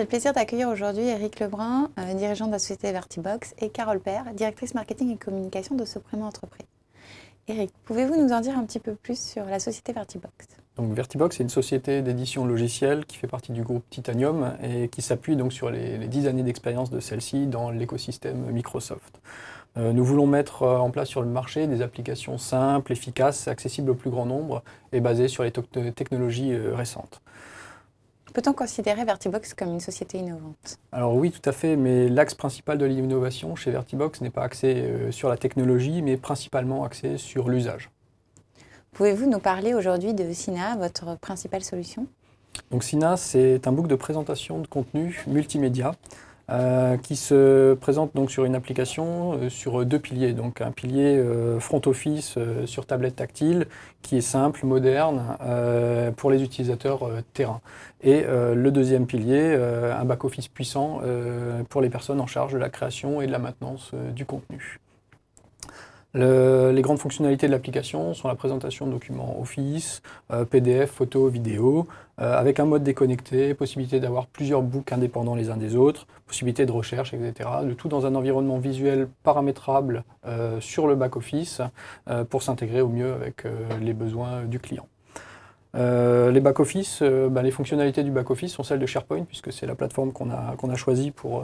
le plaisir d'accueillir aujourd'hui Éric Lebrun, dirigeant de la société Vertibox, et Carole Père, directrice marketing et communication de Sopremo Entreprise. Éric, pouvez-vous nous en dire un petit peu plus sur la société Vertibox? Donc Vertibox est une société d'édition logicielle qui fait partie du groupe Titanium et qui s'appuie donc sur les 10 années d'expérience de celle-ci dans l'écosystème Microsoft. Nous voulons mettre en place sur le marché des applications simples, efficaces, accessibles au plus grand nombre et basées sur les technologies récentes. Peut-on considérer Vertibox comme une société innovante? Alors oui, tout à fait, mais l'axe principal de l'innovation chez Vertibox n'est pas axé sur la technologie, mais principalement axé sur l'usage. Pouvez-vous nous parler aujourd'hui de Sina, votre principale solution? Donc Sina, c'est un book de présentation de contenu multimédia qui se présente donc sur une application sur deux piliers. Donc un pilier front office sur tablette tactile qui est simple, moderne pour les utilisateurs terrain. Et le deuxième pilier, un back office puissant pour les personnes en charge de la création et de la maintenance du contenu. Les grandes fonctionnalités de l'application sont la présentation de documents Office, PDF, photos, vidéos, avec un mode déconnecté, possibilité d'avoir plusieurs books indépendants les uns des autres, possibilité de recherche, etc. Le tout dans un environnement visuel paramétrable sur le back-office pour s'intégrer au mieux avec les besoins du client. Les back-office, les fonctionnalités du back-office sont celles de SharePoint, puisque c'est la plateforme qu'on a choisie pour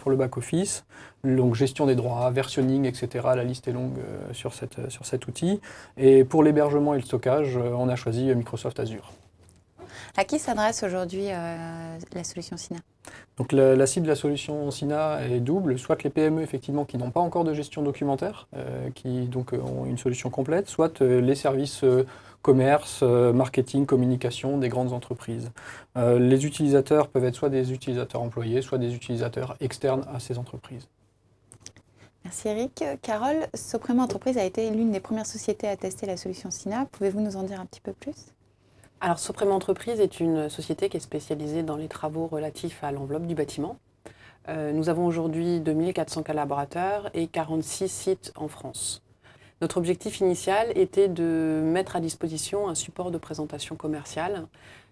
le back-office. Donc gestion des droits, versionning, etc. La liste est longue sur cet outil. Et pour l'hébergement et le stockage, on a choisi Microsoft Azure. À qui s'adresse aujourd'hui la solution Sina? Donc la cible de la solution Sina est double, soit les PME effectivement qui n'ont pas encore de gestion documentaire, qui donc ont une solution complète, soit les services commerce, marketing, communication des grandes entreprises. Les utilisateurs peuvent être soit des utilisateurs employés, soit des utilisateurs externes à ces entreprises. Merci Éric. Carole, Sopremo Entreprise a été l'une des premières sociétés à tester la solution Sina. Pouvez-vous nous en dire un petit peu plus? Alors, Sopremo Entreprise est une société qui est spécialisée dans les travaux relatifs à l'enveloppe du bâtiment. Nous avons aujourd'hui 2400 collaborateurs et 46 sites en France. Notre objectif initial était de mettre à disposition un support de présentation commerciale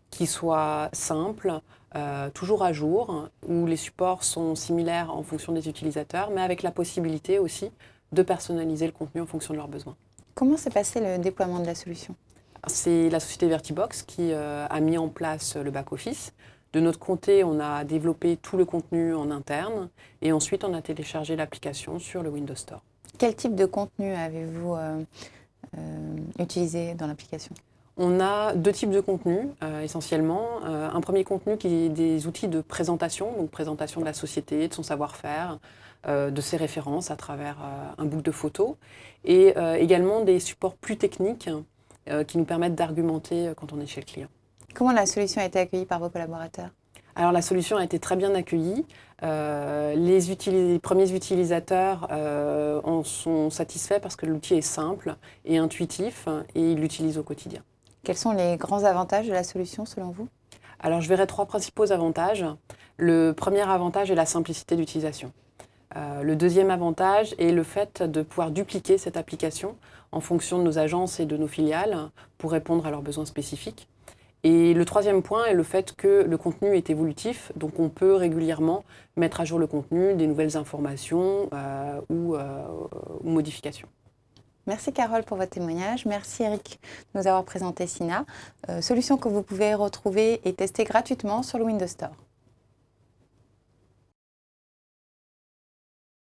qui soit simple, toujours à jour, où les supports sont similaires en fonction des utilisateurs, mais avec la possibilité aussi de personnaliser le contenu en fonction de leurs besoins. Comment s'est passé le déploiement de la solution? C'est la société Vertibox qui a mis en place le back-office. De notre côté, on a développé tout le contenu en interne et ensuite on a téléchargé l'application sur le Windows Store. Quel type de contenu avez-vous utilisé dans l'application? On a deux types de contenus essentiellement. Un premier contenu qui est des outils de présentation, donc présentation de la société, de son savoir-faire, de ses références à travers un book de photos, et également des supports plus techniques qui nous permettent d'argumenter quand on est chez le client. Comment la solution a été accueillie par vos collaborateurs? Alors la solution a été très bien accueillie. Les premiers utilisateurs en sont satisfaits parce que l'outil est simple et intuitif et ils l'utilisent au quotidien. Quels sont les grands avantages de la solution selon vous? Alors je verrai trois principaux avantages. Le premier avantage est la simplicité d'utilisation. Le deuxième avantage est le fait de pouvoir dupliquer cette application en fonction de nos agences et de nos filiales pour répondre à leurs besoins spécifiques. Et le troisième point est le fait que le contenu est évolutif, donc on peut régulièrement mettre à jour le contenu, des nouvelles informations ou modifications. Merci Carole pour votre témoignage. Merci Éric de nous avoir présenté Sina, solution que vous pouvez retrouver et tester gratuitement sur le Windows Store.